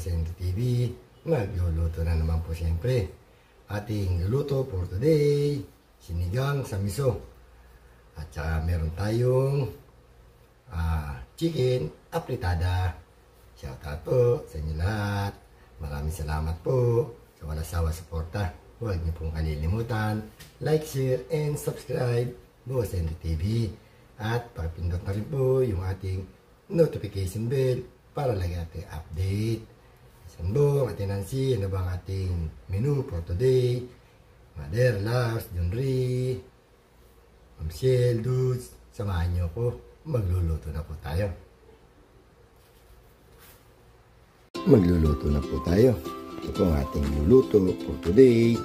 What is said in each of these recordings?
Boss Henry TV. Magluluto na naman po siyempre. Ating luluto for today, sinigang sa miso. At saka meron tayong chicken apritada. Shoutout po sa inyo lahat. Maraming salamat po sa walang sawa suporta. Huwag niyo pong kalilimutan, like, share, and subscribe Boss Henry TV. At pakipindot na rin po yung ating notification bell para lagi natin update. Sambong, Ate Nancy, ano ba ang ating menu for today? Mother, Lars, Junri, Ma'am Shell, Dudes, samahan niyo po. Magluluto na po tayo. Magluluto na po tayo. Ito po ang ating luluto for today.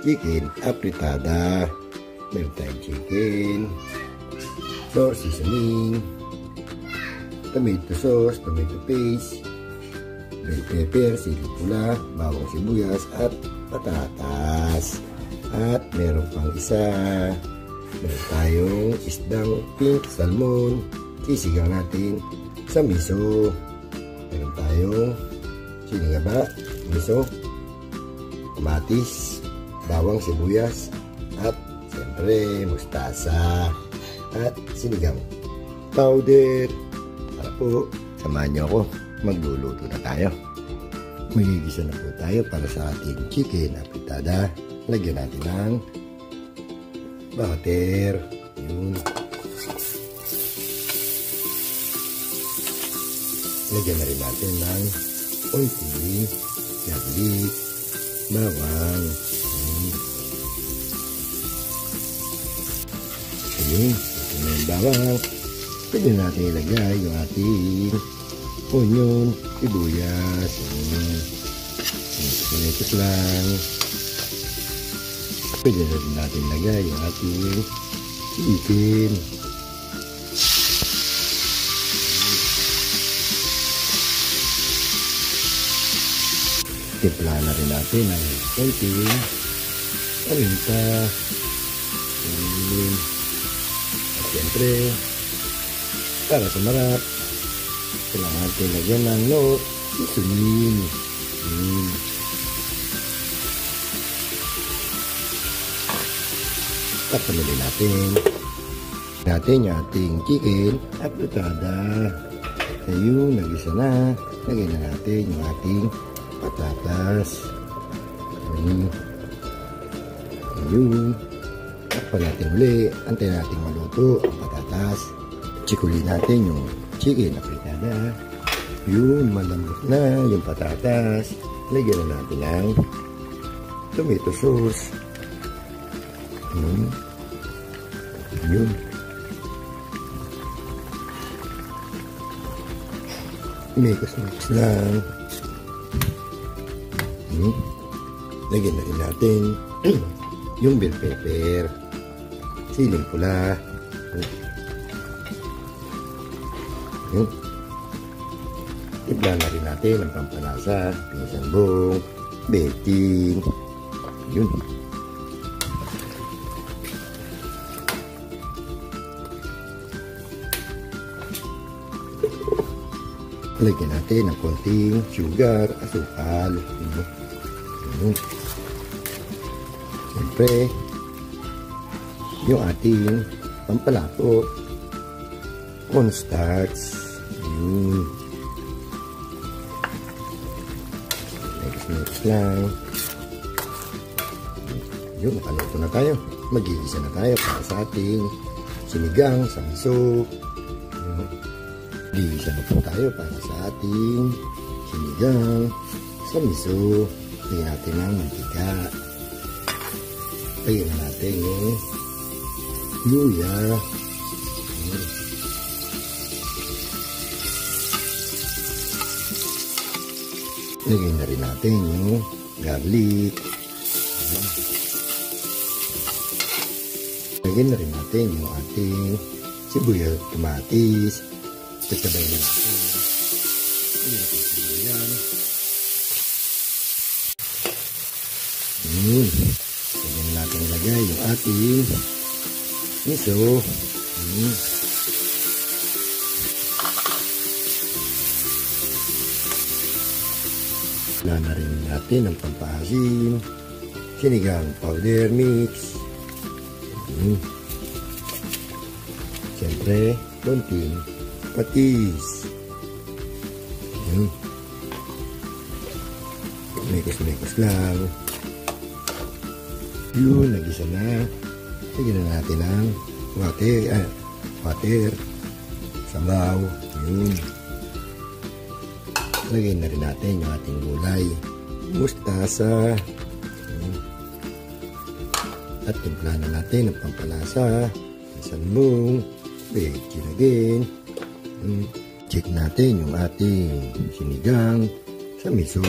Chicken apritada. Meron tayong chicken, flour seasoning, tomato sauce, tomato paste, bell pepper, sili pula, bawang sibuyas, at patatas. At meron pang isa. Meron tayong isdang pink salmon. Sisigang natin sa miso. Meron tayong sinigaba, miso, kamatis, bawang sibuyas, at siyempre mustasa at sinigang powder. Para po samahan niyo ako, magluluto na tayo. Magigisa na po tayo para sa ating chicken apritada. Lagyan natin ng butter. Yun. Lagyan na rin natin ng konti garlic, bawang. Ayun, ito na yung bawang. Pwede natin ilagay yung ating onion, sibuyas. Ito lang. Pwede na rin natin ilagay yung ating chicken. Timpla na rin natin ang konting paminta. At siyempre, para sumarap, kailangan natin lagyan ng seasoning. Tapos natin yung ating chicken apritada. Ayun, nagisa na. Lagyan na natin yung ating patatas. Ayun. Takpan natin uli. Antayin natin maluto ang patatas. Chikulin natin yung chicken apritada. Yun, malambot na yung patatas. Lagyan na natin ng tomato sauce. Yun. Mix lang. Lagyan na rin natin yung bell pepper, siling pula. Ibla na rin natin ang pampalasa, pinisambong, baking. Yun. Lagyan natin ng konting sugar, asukal. Siyempre, yung ating pampalato, cornstarch. Next lang. Yun, nakaluto na tayo. Mag-iisa na tayo para sa ating sinigang sa miso. Mag-iisa na po tayo para sa ating sinigang sa miso. Lagyan natin ng mantika. Lagyan na natin yung luya. Lagyan na rin natin yung garlic. Lagyan na rin natin yung ating sibuyas, kamatis. Sabay na natin. Lagyan natin yung sibuyas. Lagyan natin ilagay yung ating miso. Na rin natin ang pampasim, sinigang powder mix. Siyempre, konting patis. Mekos-mekos lang. Yun, nagisa na. Lagyan na natin ang water, sabaw. Yun. Lagyan na rin natin yung ating gulay. Mustasa. At timpla na natin ang pampalasa. Salmong. Bechin again. Check natin yung ating sinigang sa miso.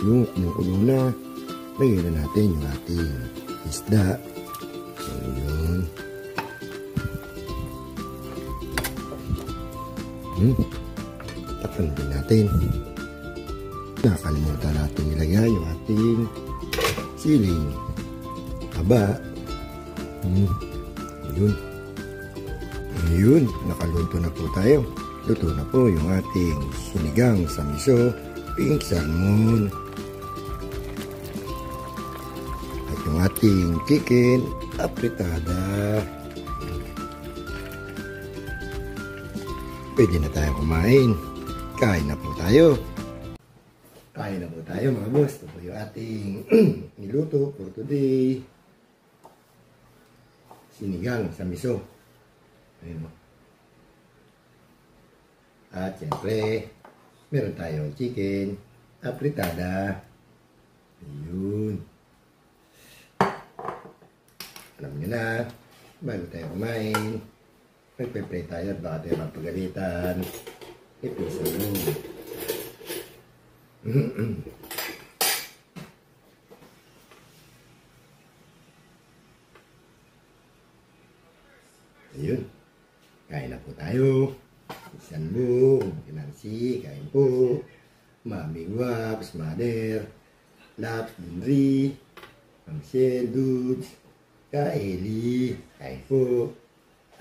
Yung kumukulo na. Lagyan na natin yung ating isda. So, yun. Takpan din natin. Nakalimutan natin ilagay yung ating siling haba. Yun. Nakaluto na po tayo. Luto na po yung ating sinigang sa miso, pink salmon. At yung ating chicken apritada. Pwede na tayo kumain. Kain na po tayo. Kain na po tayo mga boss. Ito po yung ating niluto for today. Sinigang sa miso. Ayun mo. At siyempre, meron tayong chicken apritada. Ayun. Alam nyo na, bago tayo kumain, magpe-pray tayo at baka tayo magpagalitan. Episode. Ayun. Kain na po tayo. Salmong, Nancy, kain po. Mami Waps, Mother, Laps, Dindri, Ma'am Shell, Dudes, Kaeli, kain po.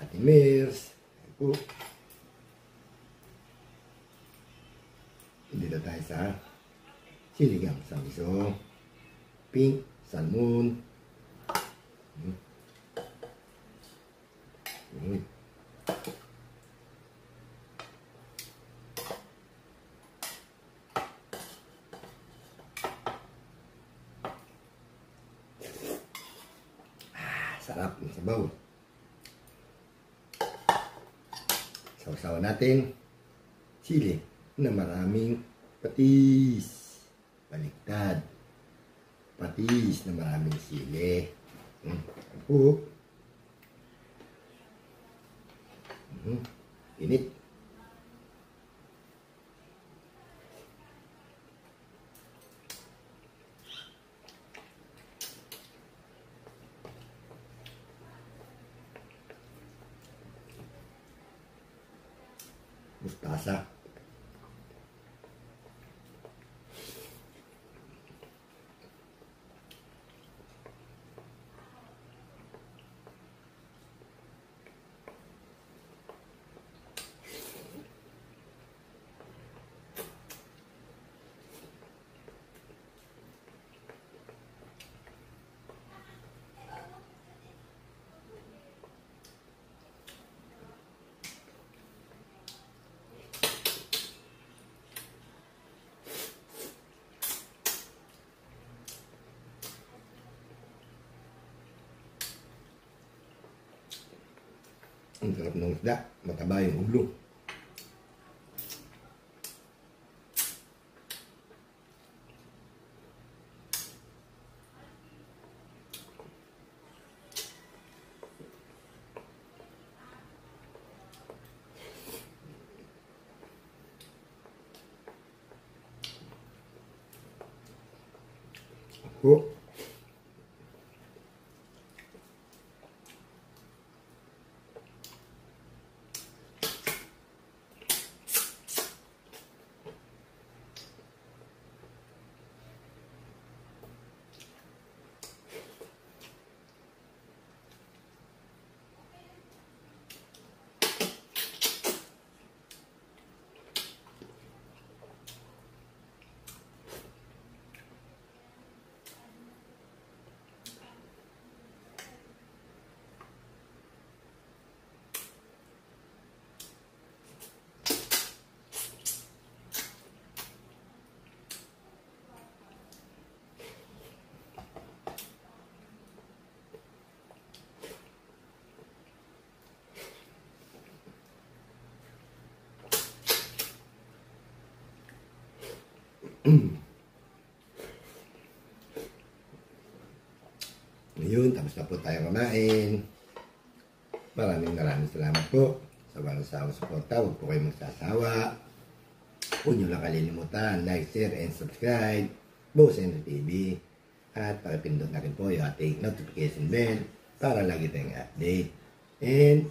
Ate Mers, kain po. Hindi na tayo sa sinigang sa miso, pink, salmon. Sarap ng sabaw. Sausawan natin sili na maraming patis. Baliktad. Patis na maraming sili. Po. Init. Mustasa. Ang sarap ng isda, mataba yung ulo. Oh. Ngayon, tapos na po tayo kumain. Maraming salamat po sa walang sawang suporta. Huwag po kayong magsasawa. Huwag nyo lang kalilimutan, like, share, and subscribe. Boss Henry TV. At pakipindot na rin po yung ating notification bell para lagi tayong update. And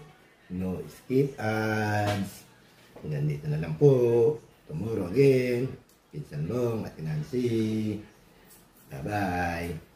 no skip ads. Hanggang dito na lang po. Tomorrow again. Pinsan Long at Nancy. Bye-bye.